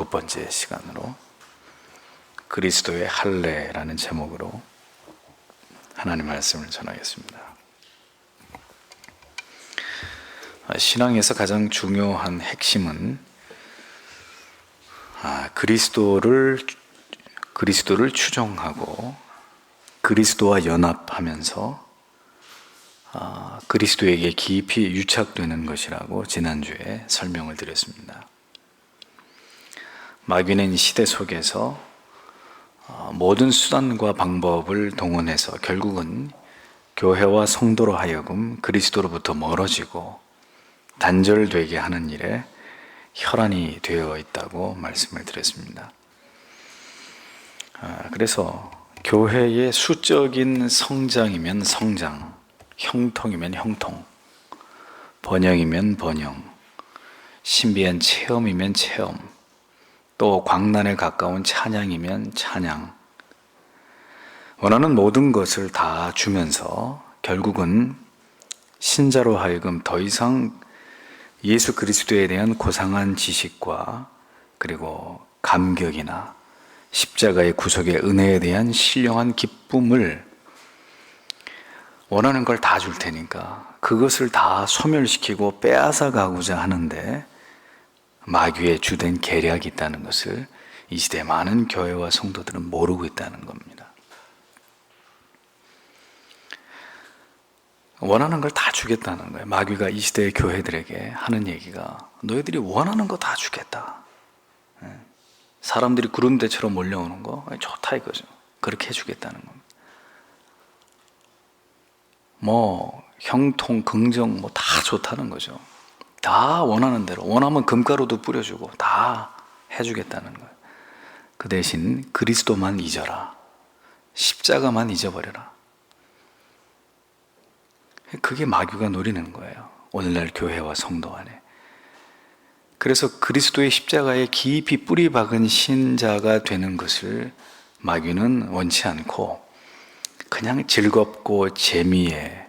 두 번째 시간으로 그리스도의 할례라는 제목으로 하나님 말씀을 전하겠습니다. 신앙에서 가장 중요한 핵심은 그리스도를 추종하고 그리스도와 연합하면서 그리스도에게 깊이 유착되는 것이라고 지난주에 설명을 드렸습니다. 마귀는 시대 속에서 모든 수단과 방법을 동원해서 결국은 교회와 성도로 하여금 그리스도로부터 멀어지고 단절되게 하는 일에 혈안이 되어 있다고 말씀을 드렸습니다. 그래서 교회의 수적인 성장이면 성장, 형통이면 형통, 번영이면 번영, 신비한 체험이면 체험, 또 광란에 가까운 찬양이면 찬양, 원하는 모든 것을 다 주면서 결국은 신자로 하여금 더 이상 예수 그리스도에 대한 고상한 지식과 그리고 감격이나 십자가의 구속의 은혜에 대한 신령한 기쁨을 원하는 걸 다 줄 테니까 그것을 다 소멸시키고 빼앗아 가고자 하는데 마귀의 주된 계략이 있다는 것을 이 시대 많은 교회와 성도들은 모르고 있다는 겁니다. 원하는 걸 다 주겠다는 거예요. 마귀가 이 시대의 교회들에게 하는 얘기가 너희들이 원하는 거 다 주겠다. 사람들이 구름대처럼 몰려오는 거 좋다 이거죠. 그렇게 해주겠다는 겁니다. 형통, 긍정 다 좋다는 거죠. 다 원하는 대로, 원하면 금가루도 뿌려주고 다 해주겠다는 거예요. 그 대신 그리스도만 잊어라. 십자가만 잊어버려라. 그게 마귀가 노리는 거예요. 오늘날 교회와 성도 안에. 그래서 그리스도의 십자가에 깊이 뿌리 박은 신자가 되는 것을 마귀는 원치 않고 그냥 즐겁고 재미에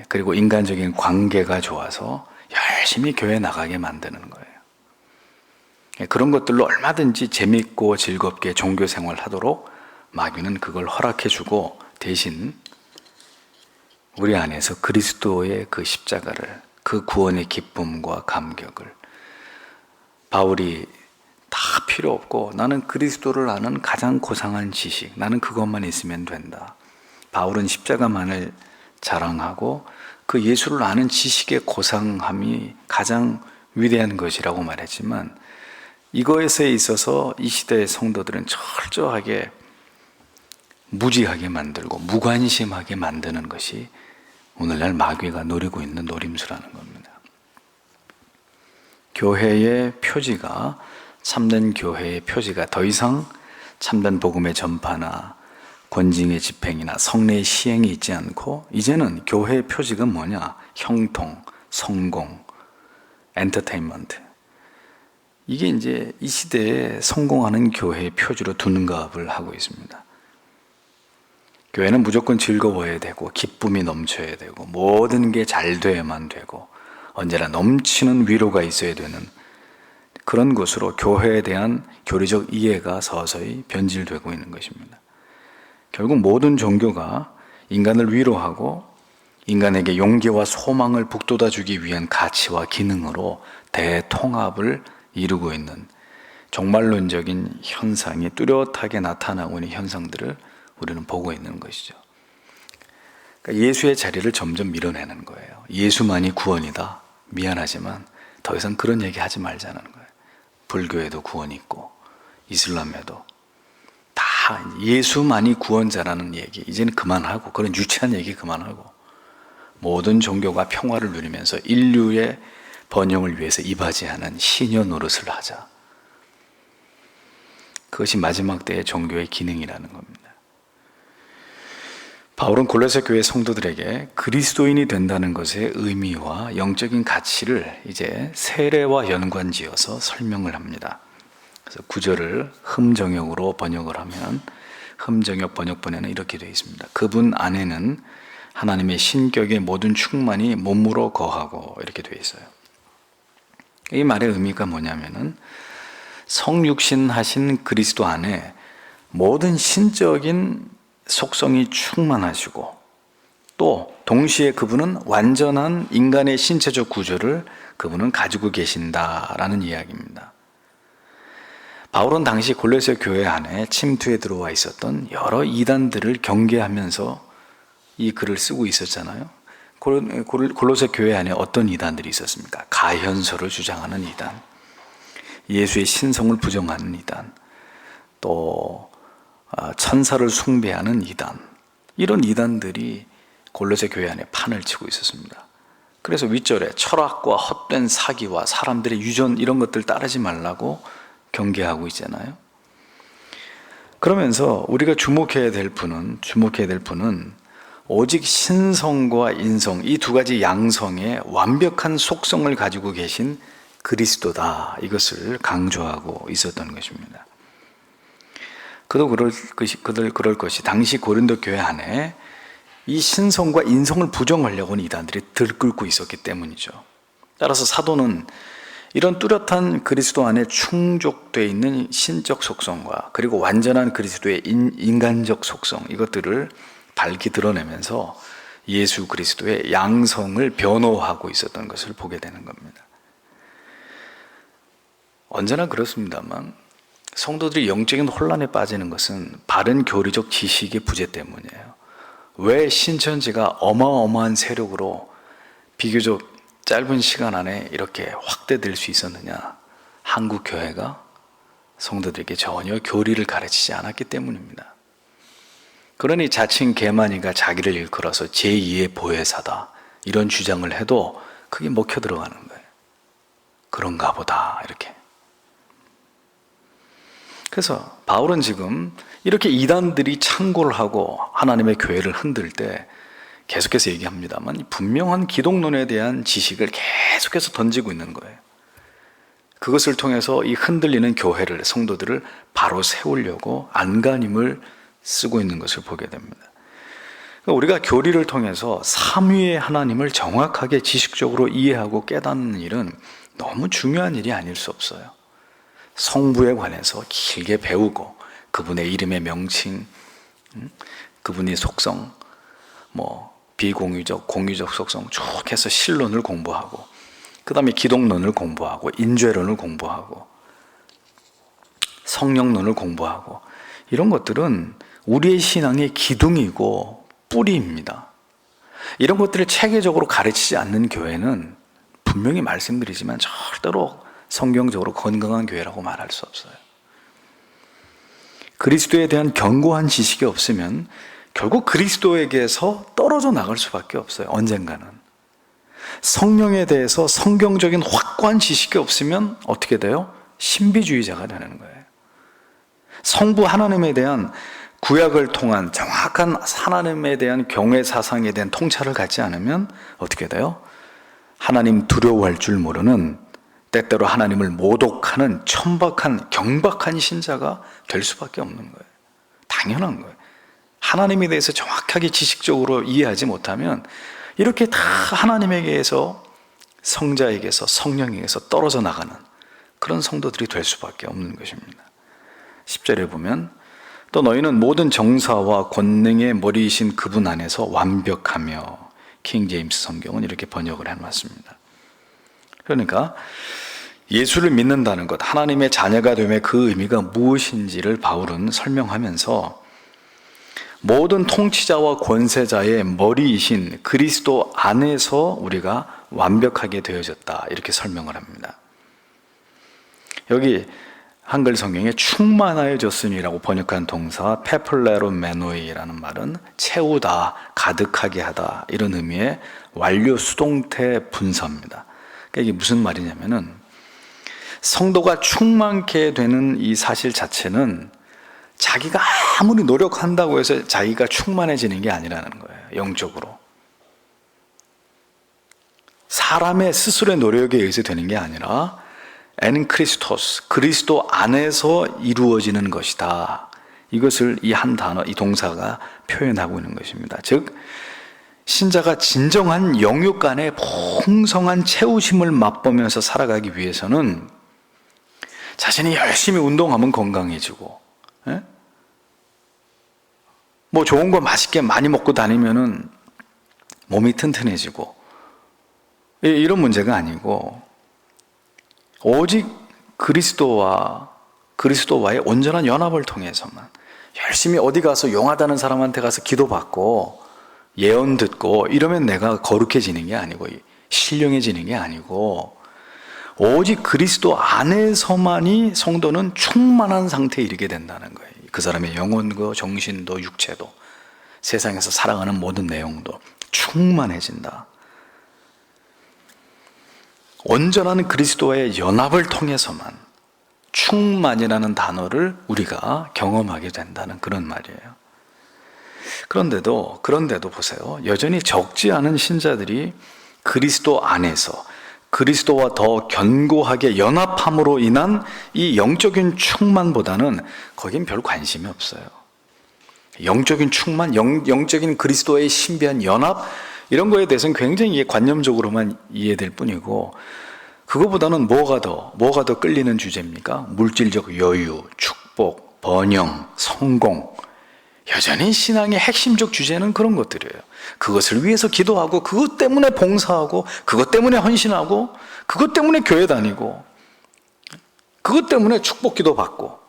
그리고 인간적인 관계가 좋아서 열심히 교회 나가게 만드는 거예요. 그런 것들로 얼마든지 재밌고 즐겁게 종교 생활하도록 마귀는 그걸 허락해주고 대신 우리 안에서 그리스도의 그 십자가를, 그 구원의 기쁨과 감격을 바울이 다 필요 없고 나는 그리스도를 아는 가장 고상한 지식, 나는 그것만 있으면 된다. 바울은 십자가만을 자랑하고 그 예수를 아는 지식의 고상함이 가장 위대한 것이라고 말했지만 이거에 있어서 이 시대의 성도들은 철저하게 무지하게 만들고 무관심하게 만드는 것이 오늘날 마귀가 노리고 있는 노림수라는 겁니다. 교회의 표지가, 참된 교회의 표지가 더 이상 참된 복음의 전파나 권징의 집행이나 성례의 시행이 있지 않고 이제는 교회의 표지가 뭐냐? 형통, 성공, 엔터테인먼트. 이게 이제 이 시대에 성공하는 교회의 표지로 둔갑을 하고 있습니다. 교회는 무조건 즐거워야 되고 기쁨이 넘쳐야 되고 모든 게 잘 돼야만 되고 언제나 넘치는 위로가 있어야 되는 그런 곳으로 교회에 대한 교리적 이해가 서서히 변질되고 있는 것입니다. 결국 모든 종교가 인간을 위로하고 인간에게 용기와 소망을 북돋아주기 위한 가치와 기능으로 대통합을 이루고 있는 종말론적인 현상이 뚜렷하게 나타나고 있는 현상들을 우리는 보고 있는 것이죠. 그러니까 예수의 자리를 점점 밀어내는 거예요. 예수만이 구원이다. 미안하지만 더 이상 그런 얘기 하지 말자는 거예요. 불교에도 구원이 있고 이슬람에도 다 예수만이 구원자라는 얘기 이제는 그만하고 그런 유치한 얘기 그만하고 모든 종교가 평화를 누리면서 인류의 번영을 위해서 이바지하는 시녀 노릇을 하자. 그것이 마지막 때의 종교의 기능이라는 겁니다. 바울은 골로새 교회 성도들에게 그리스도인이 된다는 것의 의미와 영적인 가치를 이제 세례와 연관지어서 설명을 합니다. 그래서 9절을 흠정역으로 번역을 하면 흠정역 번역본에는 이렇게 되어 있습니다. 그분 안에는 하나님의 신격의 모든 충만이 몸으로 거하고 이렇게 되어 있어요. 이 말의 의미가 뭐냐면은 성육신하신 그리스도 안에 모든 신적인 속성이 충만하시고 또 동시에 그분은 완전한 인간의 신체적 구조를 그분은 가지고 계신다라는 이야기입니다. 바울은 당시 골로새 교회 안에 침투해 들어와 있었던 여러 이단들을 경계하면서 이 글을 쓰고 있었잖아요. 골로새 교회 안에 어떤 이단들이 있었습니까? 가현서를 주장하는 이단, 예수의 신성을 부정하는 이단, 또 천사를 숭배하는 이단, 이런 이단들이 골로새 교회 안에 판을 치고 있었습니다. 그래서 윗절에 철학과 헛된 사기와 사람들의 유전 이런 것들 따르지 말라고 경계하고 있잖아요. 그러면서 우리가 주목해야 될 분은 오직 신성과 인성, 이 두 가지 양성의 완벽한 속성을 가지고 계신 그리스도다, 이것을 강조하고 있었던 것입니다. 그도 그럴 것이 당시 고린도 교회 안에 이 신성과 인성을 부정하려고 하는 이단들이 들끓고 있었기 때문이죠. 따라서 사도는 이런 뚜렷한 그리스도 안에 충족되어 있는 신적 속성과 그리고 완전한 그리스도의 인간적 속성, 이것들을 밝히 드러내면서 예수 그리스도의 양성을 변호하고 있었던 것을 보게 되는 겁니다. 언제나 그렇습니다만 성도들이 영적인 혼란에 빠지는 것은 바른 교리적 지식의 부재 때문이에요. 왜 신천지가 어마어마한 세력으로 비교적 짧은 시간 안에 이렇게 확대될 수 있었느냐? 한국 교회가 성도들에게 전혀 교리를 가르치지 않았기 때문입니다. 그러니 자칭 개만이가 자기를 일컬어서 제2의 보혜사다, 이런 주장을 해도 그게 먹혀 들어가는 거예요. 그런가 보다, 이렇게. 그래서 바울은 지금 이렇게 이단들이 창고를 하고 하나님의 교회를 흔들 때 계속해서 얘기합니다만 분명한 기독론에 대한 지식을 계속해서 던지고 있는 거예요. 그것을 통해서 이 흔들리는 교회를, 성도들을 바로 세우려고 안간힘을 쓰고 있는 것을 보게 됩니다. 우리가 교리를 통해서 삼위의 하나님을 정확하게 지식적으로 이해하고 깨닫는 일은 너무 중요한 일이 아닐 수 없어요. 성부에 관해서 길게 배우고 그분의 이름의 명칭, 그분의 속성, 비공유적, 공유적 속성 쭉 해서 신론을 공부하고, 그 다음에 기독론을 공부하고, 인죄론을 공부하고, 성령론을 공부하고, 이런 것들은 우리의 신앙의 기둥이고 뿌리입니다. 이런 것들을 체계적으로 가르치지 않는 교회는 분명히 말씀드리지만 절대로 성경적으로 건강한 교회라고 말할 수 없어요. 그리스도에 대한 견고한 지식이 없으면 결국 그리스도에게서 떨어져 나갈 수밖에 없어요. 언젠가는. 성령에 대해서 성경적인 확고한 지식이 없으면 어떻게 돼요? 신비주의자가 되는 거예요. 성부 하나님에 대한 구약을 통한 정확한 하나님에 대한 경외 사상에 대한 통찰을 갖지 않으면 어떻게 돼요? 하나님 두려워할 줄 모르는, 때때로 하나님을 모독하는 천박한, 경박한 신자가 될 수밖에 없는 거예요. 당연한 거예요. 하나님에 대해서 정확하게 지식적으로 이해하지 못하면 이렇게 다 하나님에게서, 성자에게서, 성령에게서 떨어져 나가는 그런 성도들이 될 수밖에 없는 것입니다. 10절에 보면 또 너희는 모든 정사와 권능의 머리이신 그분 안에서 완벽하며, 킹 제임스 성경은 이렇게 번역을 해놨습니다. 그러니까 예수를 믿는다는 것, 하나님의 자녀가 됨의 그 의미가 무엇인지를 바울은 설명하면서 모든 통치자와 권세자의 머리이신 그리스도 안에서 우리가 완벽하게 되어졌다, 이렇게 설명을 합니다. 여기 한글 성경에 충만하여졌으니라고 번역한 동사 페플레로메노이라는 말은 채우다, 가득하게 하다, 이런 의미의 완료 수동태 분사입니다. 그러니까 이게 무슨 말이냐면은 성도가 충만케 되는 이 사실 자체는 자기가 아무리 노력한다고 해서 자기가 충만해지는 게 아니라는 거예요. 영적으로. 사람의 스스로의 노력에 의해서 되는 게 아니라 엔 크리스토스, 그리스도 안에서 이루어지는 것이다. 이것을 이 한 단어, 이 동사가 표현하고 있는 것입니다. 즉 신자가 진정한 영육 간의 풍성한 채우심을 맛보면서 살아가기 위해서는 자신이 열심히 운동하면 건강해지고, 예? 뭐 좋은 거 맛있게 많이 먹고 다니면은 몸이 튼튼해지고, 이런 문제가 아니고 오직 그리스도와의 온전한 연합을 통해서만, 열심히 어디 가서 용하다는 사람한테 가서 기도받고 예언 듣고 이러면 내가 거룩해지는 게 아니고 신령해지는 게 아니고, 오직 그리스도 안에서만이 성도는 충만한 상태에 이르게 된다는 거예요. 그 사람의 영혼도 정신도 육체도 세상에서 살아가는 모든 내용도 충만해진다. 온전한 그리스도와의 연합을 통해서만 충만이라는 단어를 우리가 경험하게 된다는 그런 말이에요. 그런데도 보세요. 여전히 적지 않은 신자들이 그리스도 안에서 그리스도와 더 견고하게 연합함으로 인한 이 영적인 충만보다는 거긴 별 관심이 없어요. 영적인 충만, 영적인 그리스도와의 신비한 연합, 이런 거에 대해서는 굉장히 관념적으로만 이해될 뿐이고, 그거보다는 뭐가 더 끌리는 주제입니까? 물질적 여유, 축복, 번영, 성공. 여전히 신앙의 핵심적 주제는 그런 것들이에요. 그것을 위해서 기도하고, 그것 때문에 봉사하고, 그것 때문에 헌신하고, 그것 때문에 교회 다니고, 그것 때문에 축복 기도 받고.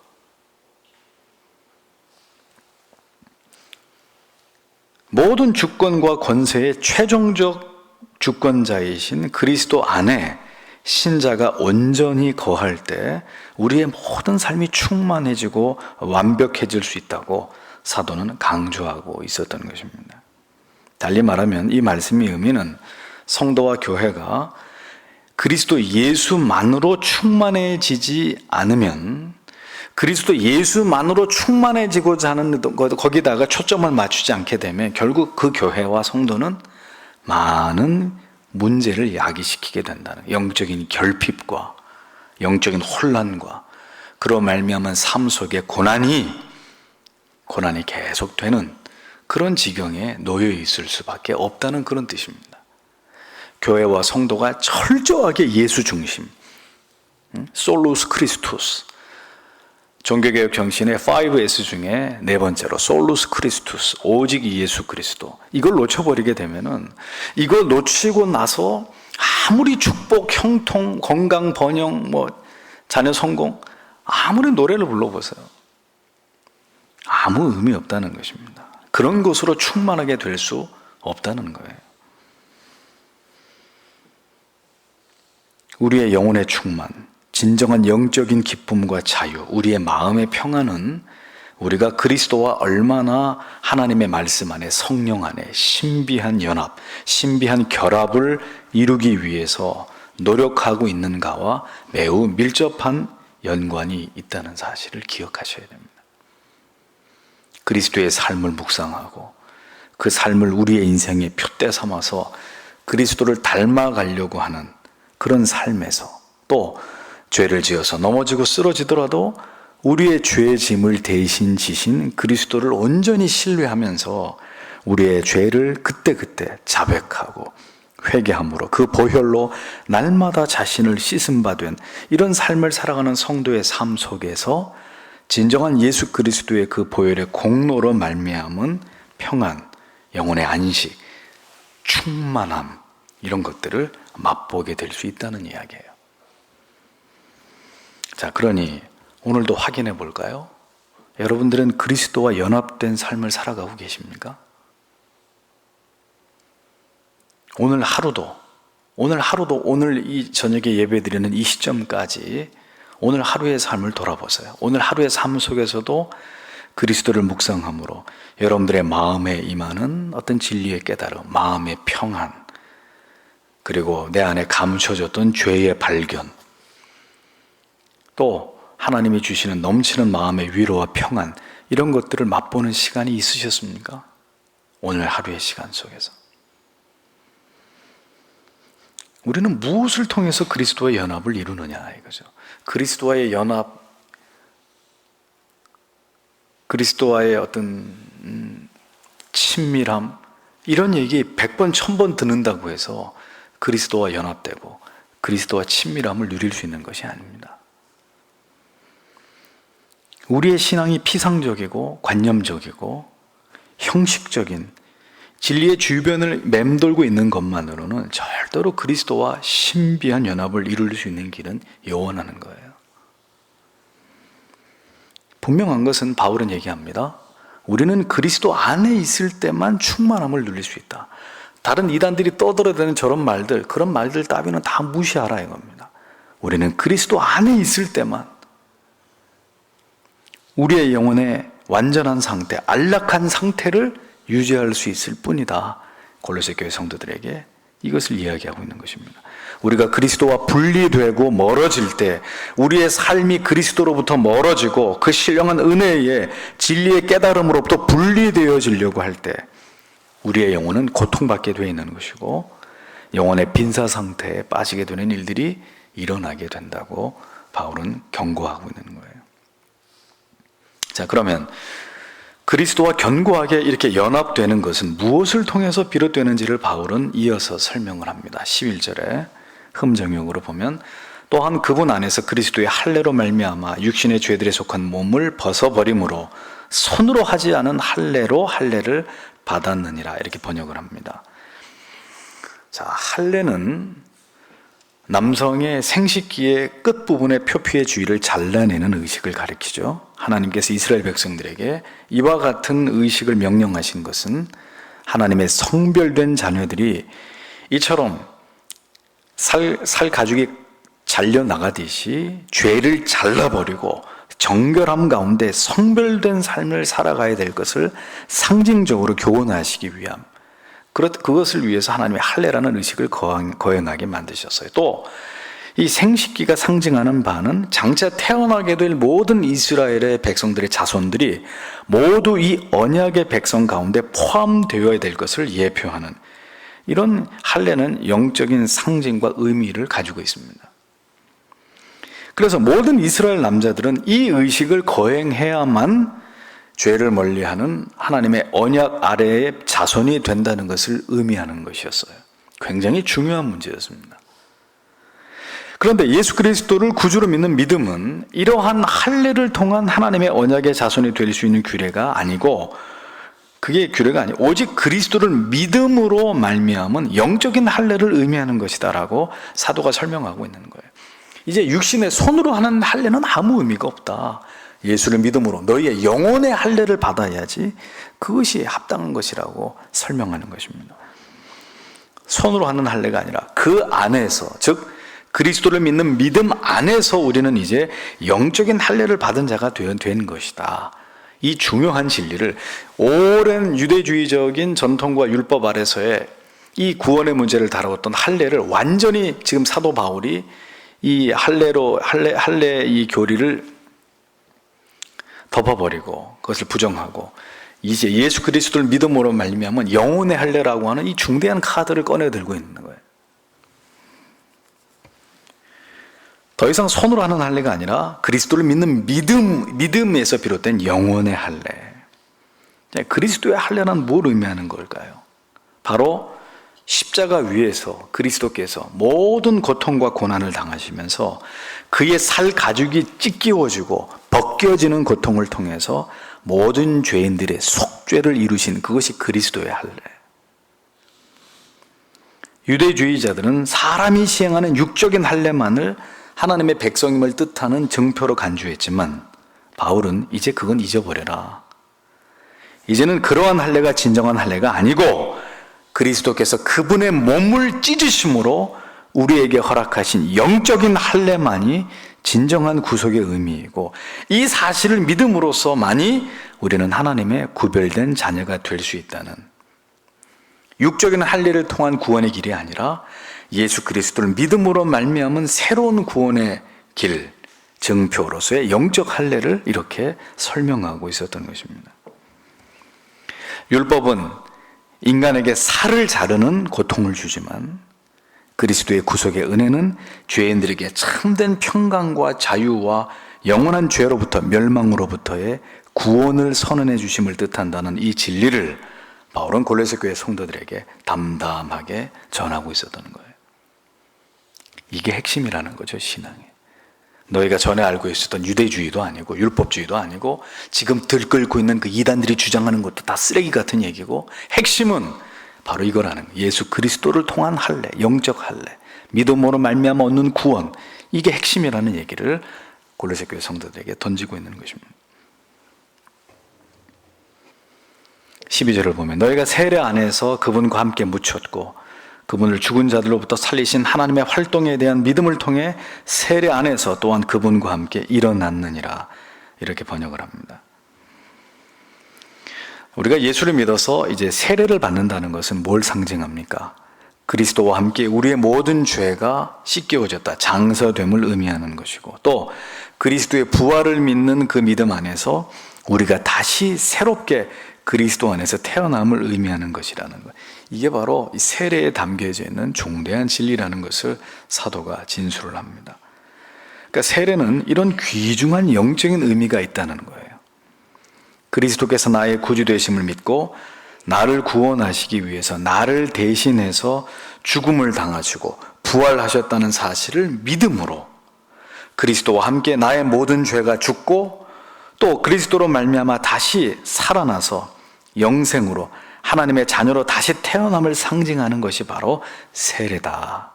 모든 주권과 권세의 최종적 주권자이신 그리스도 안에 신자가 온전히 거할 때 우리의 모든 삶이 충만해지고 완벽해질 수 있다고 사도는 강조하고 있었던 것입니다. 달리 말하면 이 말씀의 의미는 성도와 교회가 그리스도 예수만으로 충만해지지 않으면, 그리스도 예수만으로 충만해지고자 하는 거기다가 초점을 맞추지 않게 되면 결국 그 교회와 성도는 많은 문제를 야기시키게 된다는, 영적인 결핍과 영적인 혼란과 그로 말미암은 삶 속에 고난이 계속되는 그런 지경에 놓여 있을 수밖에 없다는 그런 뜻입니다. 교회와 성도가 철저하게 예수 중심, 솔루스 크리스투스, 종교개혁 정신의 5S 중에 네 번째로 솔루스 크리스투스, 오직 예수 그리스도, 이걸 놓쳐버리게 되면은, 이걸 놓치고 나서 아무리 축복, 형통, 건강, 번영, 자녀 성공, 아무리 노래를 불러보세요, 아무 의미 없다는 것입니다. 그런 것으로 충만하게 될 수 없다는 거예요. 우리의 영혼의 충만, 진정한 영적인 기쁨과 자유, 우리의 마음의 평안은 우리가 그리스도와 얼마나 하나님의 말씀 안에, 성령 안에 신비한 연합, 신비한 결합을 이루기 위해서 노력하고 있는가와 매우 밀접한 연관이 있다는 사실을 기억하셔야 됩니다. 그리스도의 삶을 묵상하고 그 삶을 우리의 인생의 표대 삼아서 그리스도를 닮아가려고 하는 그런 삶에서, 또 죄를 지어서 넘어지고 쓰러지더라도 우리의 죄의 짐을 대신 지신 그리스도를 온전히 신뢰하면서 우리의 죄를 그때그때 자백하고 회개함으로 그 보혈로 날마다 자신을 씻음 바 된 이런 삶을 살아가는 성도의 삶 속에서 진정한 예수 그리스도의 그 보혈의 공로로 말미암은 평안, 영혼의 안식, 충만함, 이런 것들을 맛보게 될 수 있다는 이야기예요. 자, 그러니 오늘도 확인해 볼까요? 여러분들은 그리스도와 연합된 삶을 살아가고 계십니까? 오늘 하루도 오늘 이 저녁에 예배드리는 이 시점까지 오늘 하루의 삶을 돌아보세요. 오늘 하루의 삶 속에서도 그리스도를 묵상함으로 여러분들의 마음에 임하는 어떤 진리의 깨달음, 마음의 평안, 그리고 내 안에 감춰졌던 죄의 발견, 또 하나님이 주시는 넘치는 마음의 위로와 평안, 이런 것들을 맛보는 시간이 있으셨습니까? 오늘 하루의 시간 속에서 우리는 무엇을 통해서 그리스도와의 연합을 이루느냐 이거죠. 그리스도와의 연합, 그리스도와의 어떤 친밀함, 이런 얘기 100번, 1000번 듣는다고 해서 그리스도와 연합되고 그리스도와 친밀함을 누릴 수 있는 것이 아닙니다. 우리의 신앙이 피상적이고 관념적이고 형식적인 진리의 주변을 맴돌고 있는 것만으로는 절대로 그리스도와 신비한 연합을 이룰 수 있는 길은 요원하는 거예요. 분명한 것은 바울은 얘기합니다. 우리는 그리스도 안에 있을 때만 충만함을 누릴 수 있다. 다른 이단들이 떠들어대는 저런 말들, 그런 말들 따위는 다 무시하라 이겁니다. 우리는 그리스도 안에 있을 때만 우리의 영혼의 완전한 상태, 안락한 상태를 유지할 수 있을 뿐이다. 골로새 교회 성도들에게 이것을 이야기하고 있는 것입니다. 우리가 그리스도와 분리되고 멀어질 때, 우리의 삶이 그리스도로부터 멀어지고 그 신령한 은혜의 진리의 깨달음으로부터 분리되어지려고 할 때 우리의 영혼은 고통받게 되어 있는 것이고 영혼의 빈사 상태에 빠지게 되는 일들이 일어나게 된다고 바울은 경고하고 있는 거예요. 자, 그러면 그리스도와 견고하게 이렇게 연합되는 것은 무엇을 통해서 비롯되는지를 바울은 이어서 설명을 합니다. 11절에 흠정역으로 보면 또한 그분 안에서 그리스도의 할례로 말미암아 육신의 죄들에 속한 몸을 벗어버림으로 손으로 하지 않은 할례로 할례를 받았느니라 이렇게 번역을 합니다. 자, 할례는 남성의 생식기의 끝부분의 표피의 주위를 잘라내는 의식을 가리키죠. 하나님께서 이스라엘 백성들에게 이와 같은 의식을 명령하신 것은 하나님의 성별된 자녀들이 이처럼 살 가죽이 잘려나가듯이 죄를 잘라버리고 정결함 가운데 성별된 삶을 살아가야 될 것을 상징적으로 교훈하시기 위함, 그것을 위해서 하나님의 할례라는 의식을 거행하게 만드셨어요. 또 이 생식기가 상징하는 바는 장차 태어나게 될 모든 이스라엘의 백성들의 자손들이 모두 이 언약의 백성 가운데 포함되어야 될 것을 예표하는 이런 할례는 영적인 상징과 의미를 가지고 있습니다. 그래서 모든 이스라엘 남자들은 이 의식을 거행해야만 죄를 멀리하는 하나님의 언약 아래의 자손이 된다는 것을 의미하는 것이었어요. 굉장히 중요한 문제였습니다. 그런데 예수 그리스도를 구주로 믿는 믿음은 이러한 할례를 통한 하나님의 언약의 자손이 될 수 있는 규례가 아니고, 그게 규례가 아니고 오직 그리스도를 믿음으로 말미암은 영적인 할례를 의미하는 것이다라고 사도가 설명하고 있는 거예요. 이제 육신의 손으로 하는 할례는 아무 의미가 없다. 예수를 믿음으로 너희의 영혼의 할례를 받아야지 그것이 합당한 것이라고 설명하는 것입니다. 손으로 하는 할례가 아니라 그 안에서, 즉 그리스도를 믿는 믿음 안에서 우리는 이제 영적인 할례를 받은 자가 된 것이다. 이 중요한 진리를 오랜 유대주의적인 전통과 율법 아래서의 이 구원의 문제를 다루었던 할례를 완전히 지금 사도 바울이 이 할례 이 교리를 덮어버리고 그것을 부정하고 이제 예수 그리스도를 믿음으로 말미암은 영혼의 할례라고 하는 이 중대한 카드를 꺼내 들고 있는 거예요. 더 이상 손으로 하는 할례가 아니라 그리스도를 믿는 믿음에서 비롯된 영혼의 할례. 그리스도의 할례는 뭘 의미하는 걸까요? 바로 십자가 위에서 그리스도께서 모든 고통과 고난을 당하시면서 그의 살 가죽이 찢기워지고 벗겨지는 고통을 통해서 모든 죄인들의 속죄를 이루신 그것이 그리스도의 할례. 유대주의자들은 사람이 시행하는 육적인 할례만을 하나님의 백성임을 뜻하는 증표로 간주했지만 바울은 이제 그건 잊어버려라. 이제는 그러한 할례가 진정한 할례가 아니고 그리스도께서 그분의 몸을 찢으심으로 우리에게 허락하신 영적인 할례만이 진정한 구속의 의미이고, 이 사실을 믿음으로써만이 우리는 하나님의 구별된 자녀가 될 수 있다는, 육적인 할례를 통한 구원의 길이 아니라 예수 그리스도를 믿음으로 말미암은 새로운 구원의 길, 증표로서의 영적 할례를 이렇게 설명하고 있었던 것입니다. 율법은 인간에게 살을 자르는 고통을 주지만 그리스도의 구속의 은혜는 죄인들에게 참된 평강과 자유와 영원한 죄로부터 멸망으로부터의 구원을 선언해 주심을 뜻한다는 이 진리를 바울은 골로새 교회 성도들에게 담담하게 전하고 있었던 거예요. 이게 핵심이라는 거죠, 신앙에. 너희가 전에 알고 있었던 유대주의도 아니고 율법주의도 아니고 지금 들끓고 있는 그 이단들이 주장하는 것도 다 쓰레기 같은 얘기고, 핵심은 바로 이거라는 거예요. 예수 그리스도를 통한 할례, 영적 할례, 믿음으로 말미암아 얻는 구원, 이게 핵심이라는 얘기를 골로새 교회 성도들에게 던지고 있는 것입니다. 12절을 보면 너희가 세례 안에서 그분과 함께 묻혔고 그분을 죽은 자들로부터 살리신 하나님의 활동에 대한 믿음을 통해 세례 안에서 또한 그분과 함께 일어났느니라, 이렇게 번역을 합니다. 우리가 예수를 믿어서 이제 세례를 받는다는 것은 뭘 상징합니까? 그리스도와 함께 우리의 모든 죄가 씻겨졌다, 장서됨을 의미하는 것이고, 또 그리스도의 부활을 믿는 그 믿음 안에서 우리가 다시 새롭게 그리스도 안에서 태어남을 의미하는 것이라는 것. 이게 바로 이 세례에 담겨져 있는 중대한 진리라는 것을 사도가 진술을 합니다. 그러니까 세례는 이런 귀중한 영적인 의미가 있다는 거예요. 그리스도께서 나의 구주 되심을 믿고 나를 구원하시기 위해서 나를 대신해서 죽음을 당하시고 부활하셨다는 사실을 믿음으로 그리스도와 함께 나의 모든 죄가 죽고 또 그리스도로 말미암아 다시 살아나서 영생으로 하나님의 자녀로 다시 태어남을 상징하는 것이 바로 세례다.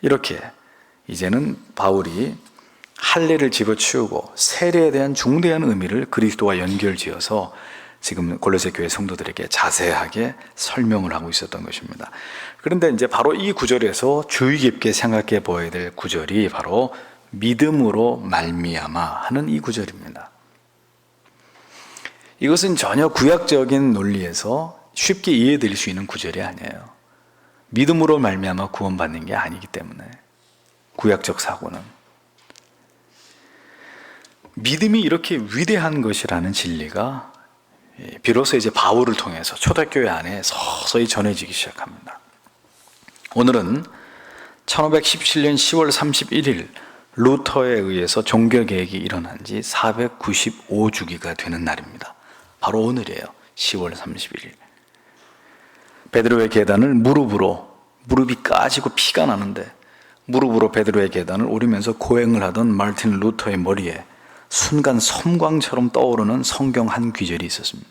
이렇게 이제는 바울이 할례를 집어치우고 세례에 대한 중대한 의미를 그리스도와 연결지어서 지금 골로새 교회 성도들에게 자세하게 설명을 하고 있었던 것입니다. 그런데 이제 바로 이 구절에서 주의 깊게 생각해 보아야 될 구절이 바로 믿음으로 말미암아 하는 이 구절입니다. 이것은 전혀 구약적인 논리에서 쉽게 이해될 수 있는 구절이 아니에요. 믿음으로 말미암아 구원받는 게 아니기 때문에, 구약적 사고는. 믿음이 이렇게 위대한 것이라는 진리가 비로소 이제 바울을 통해서 초대교회 안에 서서히 전해지기 시작합니다. 오늘은 1517년 10월 31일 루터에 의해서 종교개혁이 일어난 지 495주기가 되는 날입니다. 바로 오늘이에요. 10월 31일. 베드로의 계단을 무릎이 까지고 피가 나는데 무릎으로 베드로의 계단을 오르면서 고행을 하던 마르틴 루터의 머리에 순간 섬광처럼 떠오르는 성경 한 귀절이 있었습니다.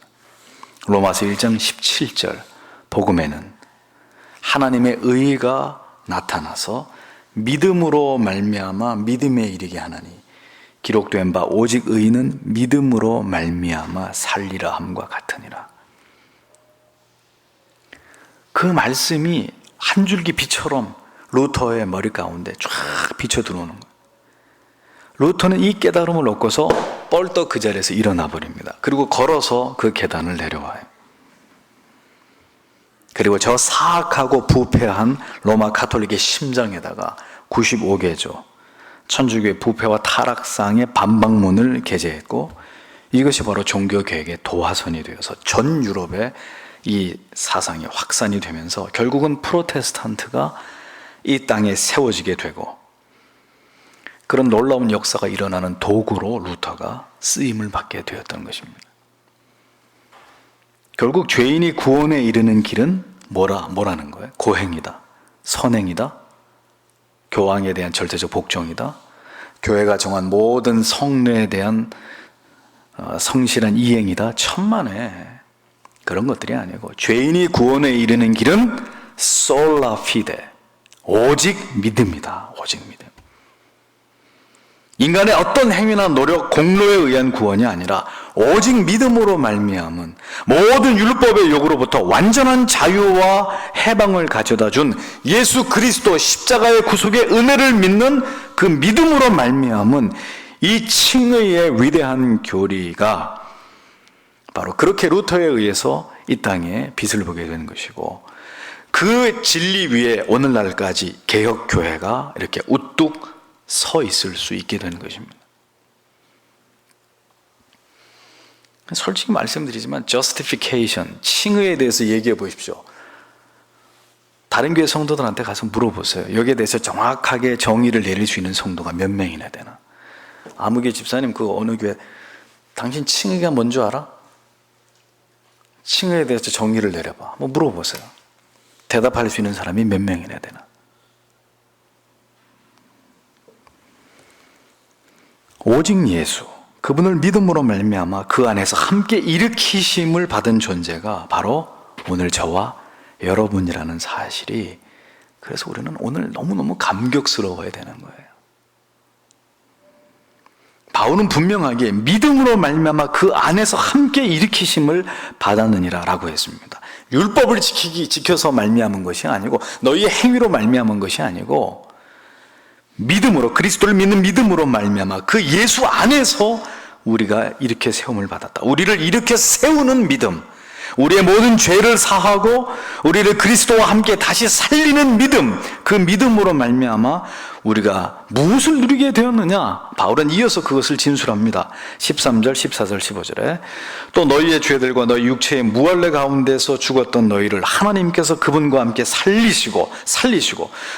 로마서 1장 17절 복음에는 하나님의 의가 나타나서 믿음으로 말미암아 믿음에 이르게 하나니 기록된 바 오직 의인은 믿음으로 말미암아 살리라 함과 같으니라. 그 말씀이 한 줄기 빛처럼 루터의 머리 가운데 쫙 비쳐 들어오는 거예요. 루터는 이 깨달음을 얻고서 뻘떡 그 자리에서 일어나 버립니다. 그리고 걸어서 그 계단을 내려와요. 그리고 저 사악하고 부패한 로마 가톨릭의 심장에다가 95개조 천주교의 부패와 타락상의 반박문을 게재했고, 이것이 바로 종교개혁의 도화선이 되어서 전 유럽에 이 사상이 확산이 되면서 결국은 프로테스탄트가 이 땅에 세워지게 되고, 그런 놀라운 역사가 일어나는 도구로 루터가 쓰임을 받게 되었던 것입니다. 결국 죄인이 구원에 이르는 길은 뭐라는 거예요? 고행이다, 선행이다, 교황에 대한 절대적 복종이다, 교회가 정한 모든 성례에 대한 성실한 이행이다, 천만에 그런 것들이 아니고, 죄인이 구원에 이르는 길은 솔라 피데, 오직 믿음이다. 오직 믿음. 인간의 어떤 행위나 노력, 공로에 의한 구원이 아니라 오직 믿음으로 말미암은 모든 율법의 요구로부터 완전한 자유와 해방을 가져다 준 예수 그리스도 십자가의 구속의 은혜를 믿는 그 믿음으로 말미암은 이 칭의의 위대한 교리가 바로 그렇게 루터에 의해서 이 땅에 빛을 보게 되는 것이고, 그 진리 위에 오늘날까지 개혁교회가 이렇게 우뚝 서 있을 수 있게 되는 것입니다. 솔직히 말씀드리지만 justification, 칭의에 대해서 얘기해 보십시오. 다른 교회 성도들한테 가서 물어보세요. 여기에 대해서 정확하게 정의를 내릴 수 있는 성도가 몇 명이나 되나? 아무개 집사님 그 어느 교회, 당신 칭의가 뭔지 알아? 칭의에 대해서 정의를 내려봐. 한번 물어보세요. 대답할 수 있는 사람이 몇 명이나 되나? 오직 예수, 그분을 믿음으로 말미암아 그 안에서 함께 일으키심을 받은 존재가 바로 오늘 저와 여러분이라는 사실이, 그래서 우리는 오늘 너무너무 감격스러워야 되는 거예요. 바울은 분명하게 믿음으로 말미암아 그 안에서 함께 일으키심을 받았느니라 라고 했습니다. 율법을 지켜서 말미암은 것이 아니고, 너희의 행위로 말미암은 것이 아니고, 믿음으로, 그리스도를 믿는 믿음으로 말미암아 그 예수 안에서 우리가 이렇게 세움을 받았다. 우리를 이렇게 세우는 믿음, 우리의 모든 죄를 사하고 우리를 그리스도와 함께 다시 살리는 믿음, 그 믿음으로 말미암아 우리가 무엇을 누리게 되었느냐? 바울은 이어서 그것을 진술합니다. 13절, 14절, 15절에 또 너희의 죄들과 너희 육체의 무할례 가운데서 죽었던 너희를 하나님께서 그분과 함께 살리시고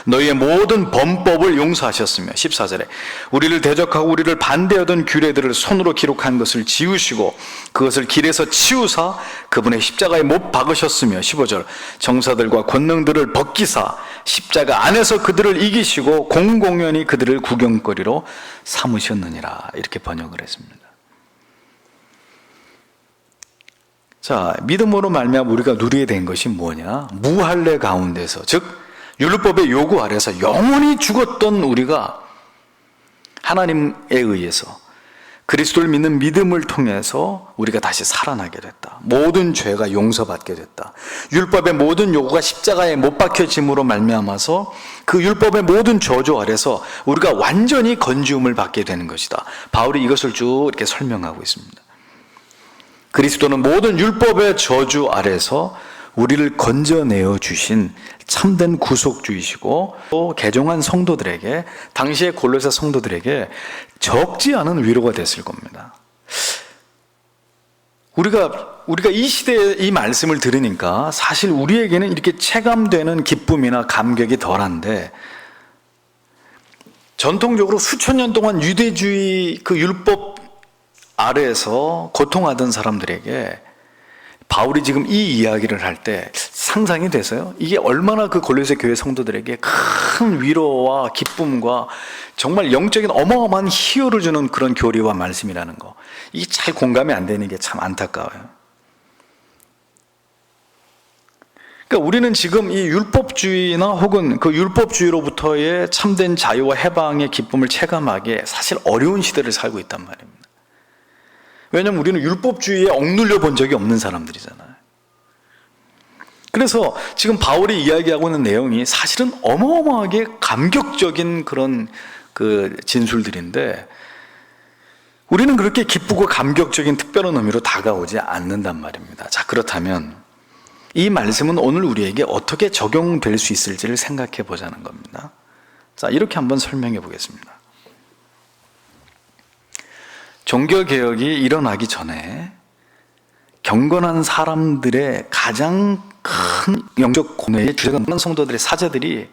너희의 모든 범법을 용서하셨으며, 14절에 우리를 대적하고 우리를 반대하던 규례들을 손으로 기록한 것을 지우시고 그것을 길에서 치우사 그분의 십자가에 못 박으셨으며, 15절 정사들과 권능들을 벗기사 십자가 안에서 그들을 이기시고 공공연히 그들을 구경거리로 삼으셨느니라, 이렇게 번역을 했습니다. 자, 믿음으로 말미암아 우리가 누리게 된 것이 뭐냐? 무할례 가운데서, 즉 율법의 요구 아래서 영원히 죽었던 우리가 하나님에 의해서 그리스도를 믿는 믿음을 통해서 우리가 다시 살아나게 됐다. 모든 죄가 용서받게 됐다. 율법의 모든 요구가 십자가에 못 박혀짐으로 말미암아서 그 율법의 모든 저주 아래서 우리가 완전히 건지움을 받게 되는 것이다. 바울이 이것을 쭉 이렇게 설명하고 있습니다. 그리스도는 모든 율법의 저주 아래서 우리를 건져내어 주신 참된 구속주이시고, 또 개종한 성도들에게, 당시의 골로새 성도들에게 적지 않은 위로가 됐을 겁니다. 우리가 이 시대에 이 말씀을 들으니까 사실 우리에게는 이렇게 체감되는 기쁨이나 감격이 덜한데, 전통적으로 수천 년 동안 유대주의 그 율법 아래에서 고통하던 사람들에게 바울이 지금 이 이야기를 할 때 상상이 돼서요, 이게 얼마나 그 골로새 교회 성도들에게 큰 위로와 기쁨과 정말 영적인 어마어마한 희열을 주는 그런 교리와 말씀이라는 거, 이게 잘 공감이 안 되는 게 참 안타까워요. 그러니까 우리는 지금 이 율법주의나 혹은 그 율법주의로부터의 참된 자유와 해방의 기쁨을 체감하기에 사실 어려운 시대를 살고 있단 말입니다. 왜냐하면 우리는 율법주의에 억눌려 본 적이 없는 사람들이잖아요. 그래서 지금 바울이 이야기하고 있는 내용이 사실은 어마어마하게 감격적인 그런 그 진술들인데, 우리는 그렇게 기쁘고 감격적인 특별한 의미로 다가오지 않는단 말입니다. 자, 그렇다면 이 말씀은 오늘 우리에게 어떻게 적용될 수 있을지를 생각해 보자는 겁니다. 자, 이렇게 한번 설명해 보겠습니다. 종교개혁이 일어나기 전에 경건한 사람들의 가장 큰 영적 고뇌의 주제가 많은 성도들의 사제들이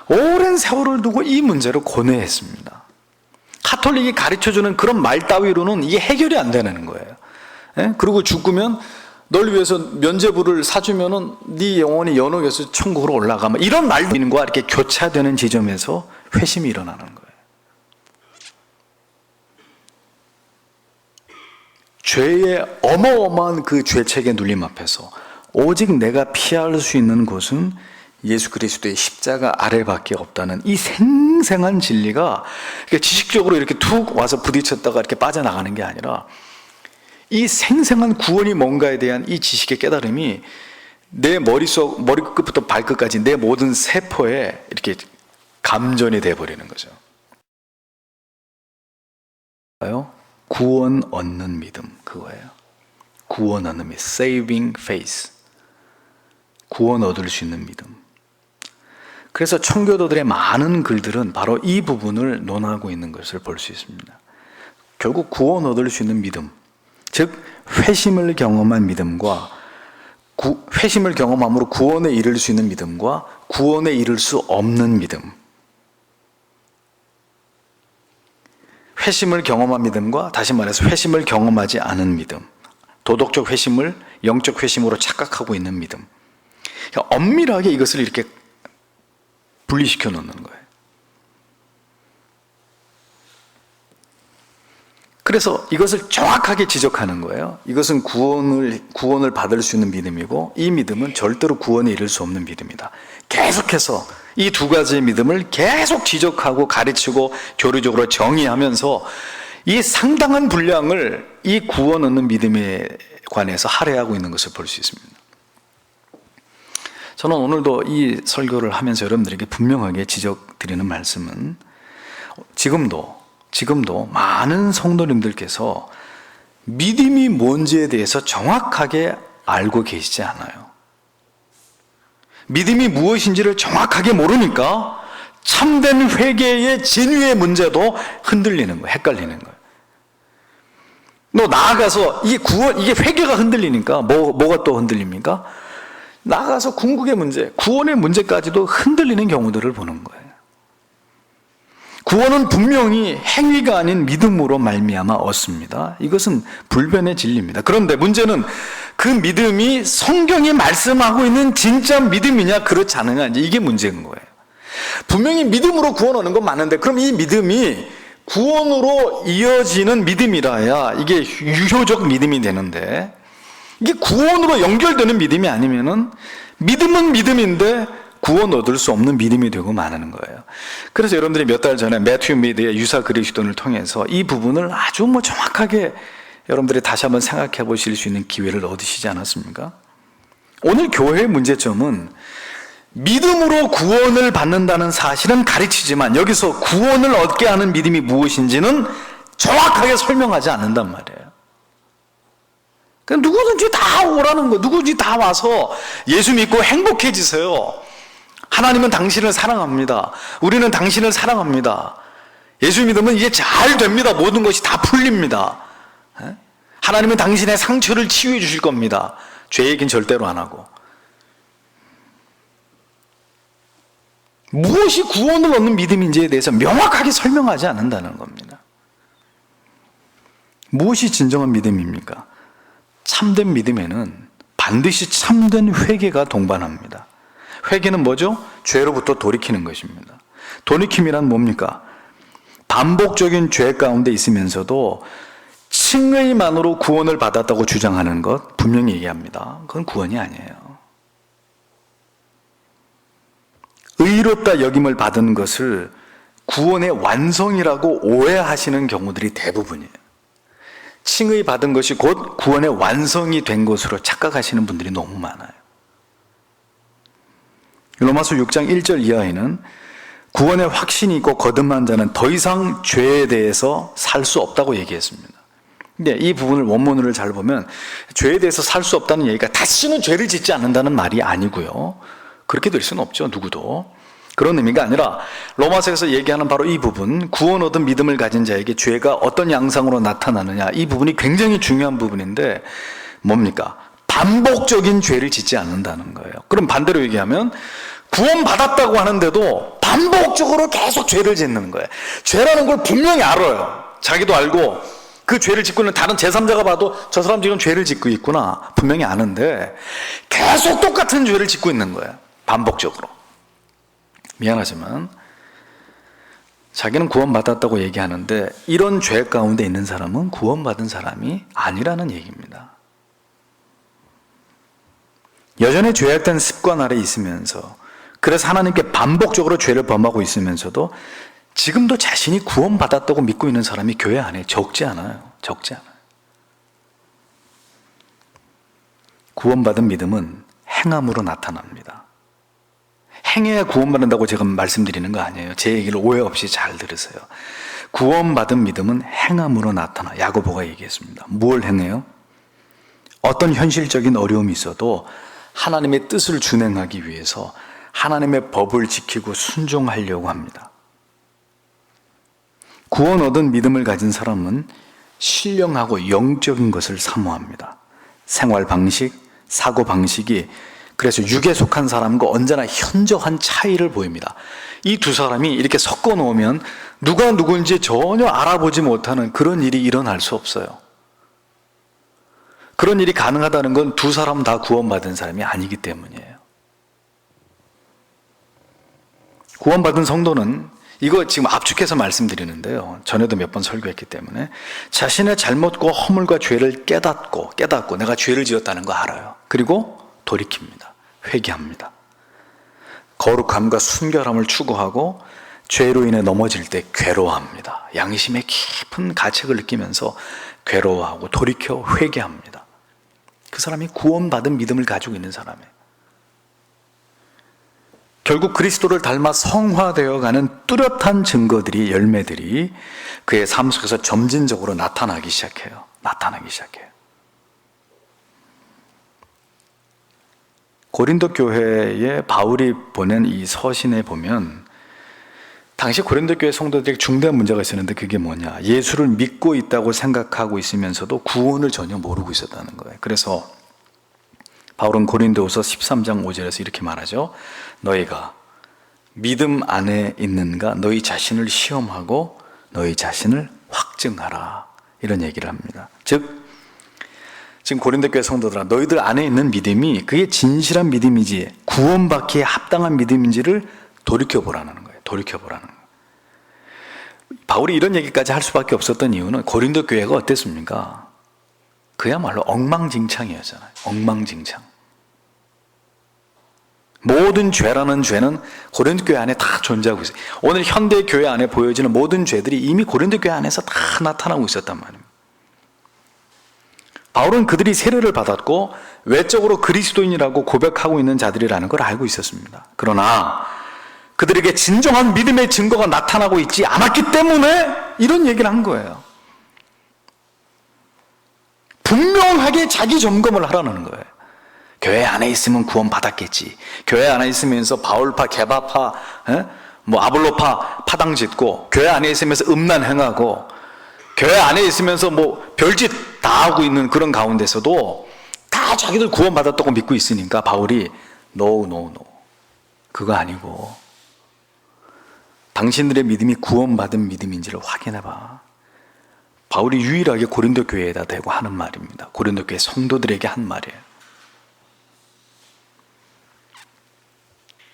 오랜 세월을 두고 이 문제로 고뇌했습니다. 카톨릭이 가르쳐주는 그런 말 따위로는 이게 해결이 안 되는 거예요. 예? 그리고 죽으면 널 위해서 면죄부를 사주면은 네 영혼이 연옥에서 천국으로 올라가, 이런 말들과 이렇게 교차되는 지점에서 회심이 일어나는 거예요. 죄의 어마어마한 그 죄책의 눌림 앞에서 오직 내가 피할 수 있는 곳은 예수 그리스도의 십자가 아래밖에 없다는 이 생생한 진리가 지식적으로 이렇게 툭 와서 부딪혔다가 이렇게 빠져나가는 게 아니라, 이 생생한 구원이 뭔가에 대한 이 지식의 깨달음이 내 머리끝부터 발끝까지 내 모든 세포에 이렇게 감전이 돼버리는 거죠. 구원 얻는 믿음, 그거예요. 구원 얻는 믿음, saving faith. 구원 얻을 수 있는 믿음. 그래서 청교도들의 많은 글들은 바로 이 부분을 논하고 있는 것을 볼 수 있습니다. 결국 구원 얻을 수 있는 믿음, 즉 회심을 경험한 믿음과 회심을 경험함으로 구원에 이를 수 있는 믿음과 구원에 이를 수 없는 믿음, 회심을 경험한 믿음과 다시 말해서 회심을 경험하지 않은 믿음, 도덕적 회심을 영적 회심으로 착각하고 있는 믿음, 그러니까 엄밀하게 이것을 이렇게 분리시켜 놓는 거예요. 그래서 이것을 정확하게 지적하는 거예요. 이것은 구원을 받을 수 있는 믿음이고, 이 믿음은 절대로 구원에 이를 수 없는 믿음이다. 계속해서 이 두 가지의 믿음을 계속 지적하고 가르치고 교리적으로 정의하면서 이 상당한 분량을 이 구원 얻는 믿음에 관해서 할애하고 있는 것을 볼 수 있습니다. 저는 오늘도 이 설교를 하면서 여러분들에게 분명하게 지적드리는 말씀은, 지금도 많은 성도님들께서 믿음이 뭔지에 대해서 정확하게 알고 계시지 않아요. 믿음이 무엇인지를 정확하게 모르니까 참된 회개의 진위의 문제도 흔들리는 거예요. 헷갈리는 거예요. 나아가서 이게 회개가 흔들리니까 뭐가 또 흔들립니까? 나아가서 궁극의 문제, 구원의 문제까지도 흔들리는 경우들을 보는 거예요. 구원은 분명히 행위가 아닌 믿음으로 말미암아 얻습니다. 이것은 불변의 진리입니다. 그런데 문제는 그 믿음이 성경이 말씀하고 있는 진짜 믿음이냐 그렇지 않느냐, 이게 문제인 거예요. 분명히 믿음으로 구원 얻는 건 맞는데, 그럼 이 믿음이 구원으로 이어지는 믿음이라야 이게 유효적 믿음이 되는데, 이게 구원으로 연결되는 믿음이 아니면은 믿음은 믿음인데 구원 얻을 수 없는 믿음이 되고 마는 거예요. 그래서 여러분들이 몇 달 전에 매튜 미드의 유사 그리스도인을 통해서 이 부분을 아주 정확하게 여러분들이 다시 한번 생각해 보실 수 있는 기회를 얻으시지 않았습니까? 오늘 교회의 문제점은 믿음으로 구원을 받는다는 사실은 가르치지만, 여기서 구원을 얻게 하는 믿음이 무엇인지는 정확하게 설명하지 않는단 말이에요. 그러니까 누구든지 다 오라는 거, 누구든지 다 와서 예수 믿고 행복해지세요. 하나님은 당신을 사랑합니다. 우리는 당신을 사랑합니다. 예수 믿으면 이게 잘 됩니다. 모든 것이 다 풀립니다. 하나님은 당신의 상처를 치유해 주실 겁니다. 죄 얘기는 절대로 안 하고. 무엇이 구원을 얻는 믿음인지에 대해서 명확하게 설명하지 않는다는 겁니다. 무엇이 진정한 믿음입니까? 참된 믿음에는 반드시 참된 회개가 동반합니다. 회개는 뭐죠? 죄로부터 돌이키는 것입니다. 돌이킴이란 뭡니까? 반복적인 죄 가운데 있으면서도 칭의만으로 구원을 받았다고 주장하는 것 분명히 얘기합니다. 그건 구원이 아니에요. 의롭다 여김을 받은 것을 구원의 완성이라고 오해하시는 경우들이 대부분이에요. 칭의 받은 것이 곧 구원의 완성이 된 것으로 착각하시는 분들이 너무 많아요. 로마서 6장 1절 이하에는 구원의 확신이 있고 거듭난 자는 더 이상 죄에 대해서 살 수 없다고 얘기했습니다. 근데 이 부분을 원문을 잘 보면 죄에 대해서 살 수 없다는 얘기가 다시는 죄를 짓지 않는다는 말이 아니고요. 그렇게 될 수는 없죠, 누구도. 그런 의미가 아니라 로마서에서 얘기하는 바로 이 부분, 구원 얻은 믿음을 가진 자에게 죄가 어떤 양상으로 나타나느냐, 이 부분이 굉장히 중요한 부분인데 뭡니까? 반복적인 죄를 짓지 않는다는 거예요. 그럼 반대로 얘기하면 구원 받았다고 하는데도 반복적으로 계속 죄를 짓는 거예요. 죄라는 걸 분명히 알아요. 자기도 알고 그 죄를 짓고 있는 다른 제3자가 봐도 저 사람 지금 죄를 짓고 있구나 분명히 아는데 계속 똑같은 죄를 짓고 있는 거예요. 반복적으로. 미안하지만 자기는 구원받았다고 얘기하는데 이런 죄 가운데 있는 사람은 구원받은 사람이 아니라는 얘기입니다. 여전히 죄악된 습관 아래 있으면서, 그래서 하나님께 반복적으로 죄를 범하고 있으면서도 지금도 자신이 구원받았다고 믿고 있는 사람이 교회 안에 적지 않아요. 구원받은 믿음은 행함으로 나타납니다. 행해야 구원받는다고 제가 말씀드리는 거 아니에요. 제 얘기를 오해 없이 잘 들으세요. 구원받은 믿음은 행함으로 나타나. 야고보가 얘기했습니다. 뭘 행해요? 어떤 현실적인 어려움이 있어도 하나님의 뜻을 준행하기 위해서 하나님의 법을 지키고 순종하려고 합니다. 구원 얻은 믿음을 가진 사람은 신령하고 영적인 것을 사모합니다. 생활 방식, 사고 방식이 그래서 육에 속한 사람과 언제나 현저한 차이를 보입니다. 이 두 사람이 이렇게 섞어 놓으면 누가 누구인지 전혀 알아보지 못하는 그런 일이 일어날 수 없어요. 그런 일이 가능하다는 건 두 사람 다 구원받은 사람이 아니기 때문이에요. 구원받은 성도는 이거 지금 압축해서 말씀드리는데요. 전에도 몇 번 설교했기 때문에 자신의 잘못과 허물과 죄를 깨닫고 내가 죄를 지었다는 거 알아요. 그리고 돌이킵니다. 회개합니다. 거룩함과 순결함을 추구하고 죄로 인해 넘어질 때 괴로워합니다. 양심의 깊은 가책을 느끼면서 괴로워하고 돌이켜 회개합니다. 그 사람이 구원받은 믿음을 가지고 있는 사람이에요. 결국 그리스도를 닮아 성화되어가는 뚜렷한 증거들이, 열매들이 그의 삶 속에서 점진적으로 나타나기 시작해요. 고린도 교회에 바울이 보낸 이 서신에 보면 당시 고린도 교회 성도들에게 중대한 문제가 있었는데 그게 뭐냐? 예수를 믿고 있다고 생각하고 있으면서도 구원을 전혀 모르고 있었다는 거예요. 그래서 바울은 고린도후서 13장 5절에서 이렇게 말하죠. 너희가 믿음 안에 있는가? 너희 자신을 시험하고 너희 자신을 확증하라. 이런 얘기를 합니다. 즉 지금 고린도 교회 성도들아, 너희들 안에 있는 믿음이 그게 진실한 믿음이지 구원받기에 합당한 믿음인지를 돌이켜보라는 거예요. 바울이 이런 얘기까지 할 수밖에 없었던 이유는 고린도 교회가 어땠습니까? 그야말로 엉망진창이었잖아요. 모든 죄라는 죄는 고린도 교회 안에 다 존재하고 있어요. 오늘 현대 교회 안에 보여지는 모든 죄들이 이미 고린도 교회 안에서 다 나타나고 있었단 말입니다. 바울은 그들이 세례를 받았고 외적으로 그리스도인이라고 고백하고 있는 자들이라는 걸 알고 있었습니다. 그러나 그들에게 진정한 믿음의 증거가 나타나고 있지 않았기 때문에 이런 얘기를 한 거예요. 분명하게 자기 점검을 하라는 거예요. 교회 안에 있으면 구원 받았겠지. 교회 안에 있으면서 바울파, 게바파, 아볼로파 파당 짓고, 교회 안에 있으면서 음란 행하고, 교회 안에 있으면서 별짓 다 하고 있는 그런 가운데서도 다 자기들 구원 받았다고 믿고 있으니까 바울이 No. 그거 아니고 당신들의 믿음이 구원받은 믿음인지를 확인해봐. 바울이 유일하게 고린도 교회에다 대고 하는 말입니다. 고린도 교회 성도들에게 한 말이에요.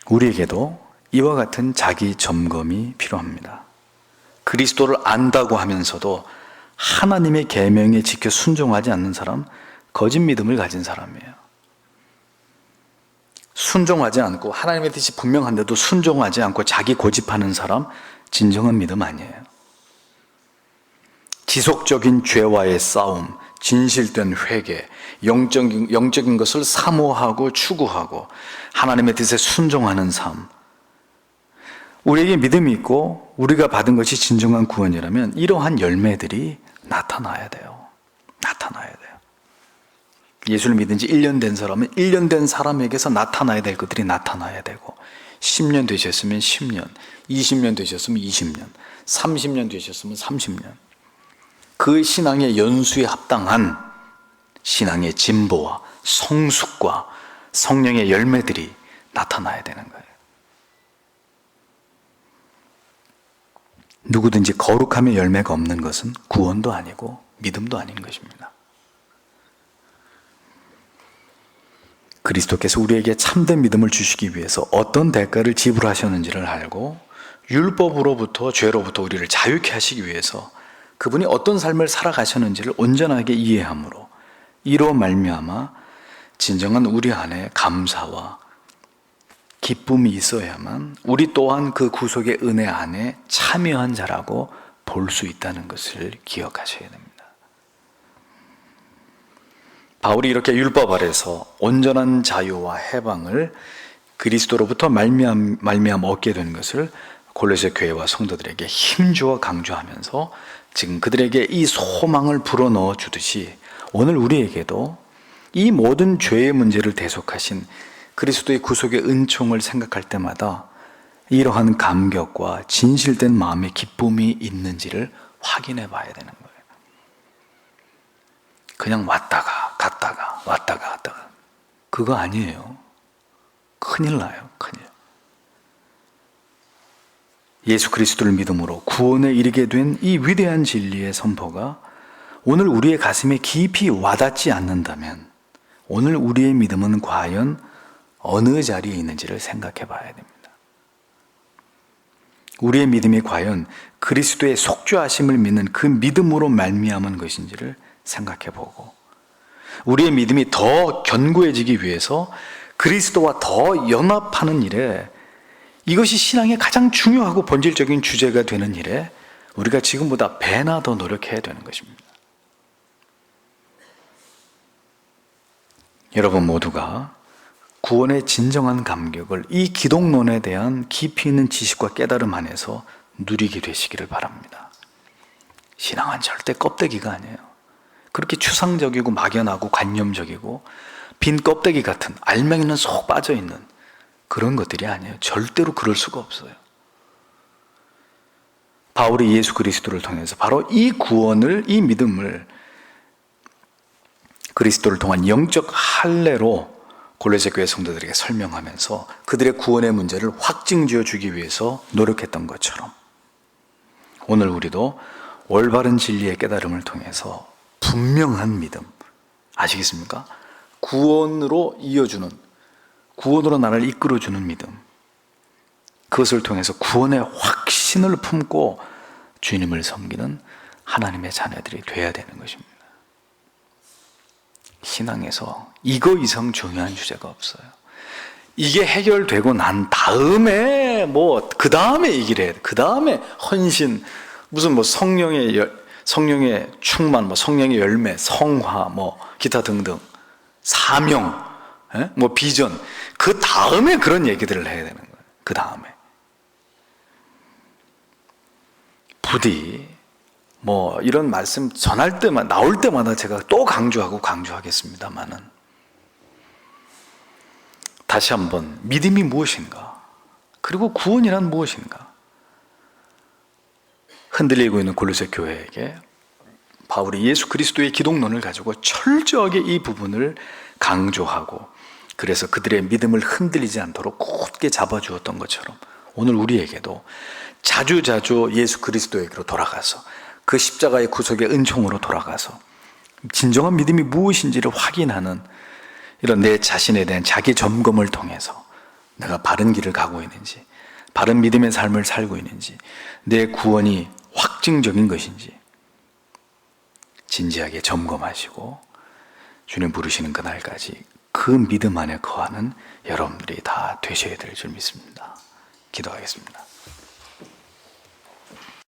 우리에게도 이와 같은 자기 점검이 필요합니다. 그리스도를 안다고 하면서도 하나님의 계명에 지켜 순종하지 않는 사람, 거짓 믿음을 가진 사람이에요. 순종하지 않고 하나님의 뜻이 분명한데도 순종하지 않고 자기 고집하는 사람, 진정한 믿음 아니에요. 지속적인 죄와의 싸움, 진실된 회개, 영적인 것을 사모하고 추구하고 하나님의 뜻에 순종하는 삶. 우리에게 믿음이 있고 우리가 받은 것이 진정한 구원이라면 이러한 열매들이 나타나야 돼요. 예수를 믿은 지 1년 된 사람은 1년 된 사람에게서 나타나야 될 것들이 나타나야 되고 10년 되셨으면 10년, 20년 되셨으면 20년, 30년 되셨으면 30년. 그 신앙의 연수에 합당한 신앙의 진보와 성숙과 성령의 열매들이 나타나야 되는 거예요. 누구든지 거룩함의 열매가 없는 것은 구원도 아니고 믿음도 아닌 것입니다. 그리스도께서 우리에게 참된 믿음을 주시기 위해서 어떤 대가를 지불하셨는지를 알고 율법으로부터 죄로부터 우리를 자유케 하시기 위해서 그분이 어떤 삶을 살아가셨는지를 온전하게 이해함으로 이로 말미암아 진정한 우리 안에 감사와 기쁨이 있어야만 우리 또한 그 구속의 은혜 안에 참여한 자라고 볼 수 있다는 것을 기억하셔야 됩니다. 바울이 이렇게 율법 아래서 온전한 자유와 해방을 그리스도로부터 말미암아 얻게 된 것을 골로새 교회와 성도들에게 힘주어 강조하면서 지금 그들에게 이 소망을 불어넣어 주듯이 오늘 우리에게도 이 모든 죄의 문제를 대속하신 그리스도의 구속의 은총을 생각할 때마다 이러한 감격과 진실된 마음의 기쁨이 있는지를 확인해 봐야 되는 거예요. 그냥 왔다가 갔다가 그거 아니에요. 큰일 나요. 예수 그리스도를 믿음으로 구원에 이르게 된 이 위대한 진리의 선포가 오늘 우리의 가슴에 깊이 와닿지 않는다면 오늘 우리의 믿음은 과연 어느 자리에 있는지를 생각해 봐야 됩니다. 우리의 믿음이 과연 그리스도의 속죄하심을 믿는 그 믿음으로 말미암은 것인지를 생각해 보고, 우리의 믿음이 더 견고해지기 위해서 그리스도와 더 연합하는 일에, 이것이 신앙의 가장 중요하고 본질적인 주제가 되는 일에 우리가 지금보다 배나 더 노력해야 되는 것입니다. 여러분 모두가 구원의 진정한 감격을 이 기독론에 대한 깊이 있는 지식과 깨달음 안에서 누리게 되시기를 바랍니다. 신앙은 절대 껍데기가 아니에요. 그렇게 추상적이고 막연하고 관념적이고 빈 껍데기 같은, 알맹이는 쏙 빠져있는 그런 것들이 아니에요. 절대로 그럴 수가 없어요. 바울이 예수 그리스도를 통해서 바로 이 구원을, 이 믿음을 그리스도를 통한 영적 할례로 골로새 교회 성도들에게 설명하면서 그들의 구원의 문제를 확증지어 주기 위해서 노력했던 것처럼, 오늘 우리도 올바른 진리의 깨달음을 통해서 분명한 믿음, 아시겠습니까? 구원으로 이어주는, 구원으로 나를 이끌어주는 믿음, 그것을 통해서 구원의 확신을 품고 주님을 섬기는 하나님의 자녀들이 되어야 되는 것입니다. 신앙에서 이거 이상 중요한 주제가 없어요. 이게 해결되고 난 다음에 그 다음에 얘기를 해야 돼. 그 다음에 헌신, 무슨 성령의 충만, 성령의 열매, 성화, 기타 등등, 사명, 비전, 그 다음에 그런 얘기들을 해야 되는 거예요. 그 다음에 부디 이런 말씀 전할 때만, 나올 때마다 제가 또 강조하겠습니다만은, 다시 한번 믿음이 무엇인가, 그리고 구원이란 무엇인가, 흔들리고 있는 골로새 교회에게 바울이 예수 그리스도의 기독론을 가지고 철저하게 이 부분을 강조하고, 그래서 그들의 믿음을 흔들리지 않도록 굳게 잡아주었던 것처럼 오늘 우리에게도 자주자주 예수 그리스도에게로 돌아가서 그 십자가의 구속의 은총으로 돌아가서 진정한 믿음이 무엇인지를 확인하는 이런 내 자신에 대한 자기 점검을 통해서 내가 바른 길을 가고 있는지, 바른 믿음의 삶을 살고 있는지, 내 구원이 확증적인 것인지 진지하게 점검하시고 주님 부르시는 그날까지 그 믿음 안에 거하는 여러분들이 다 되셔야 될 줄 믿습니다. 기도하겠습니다.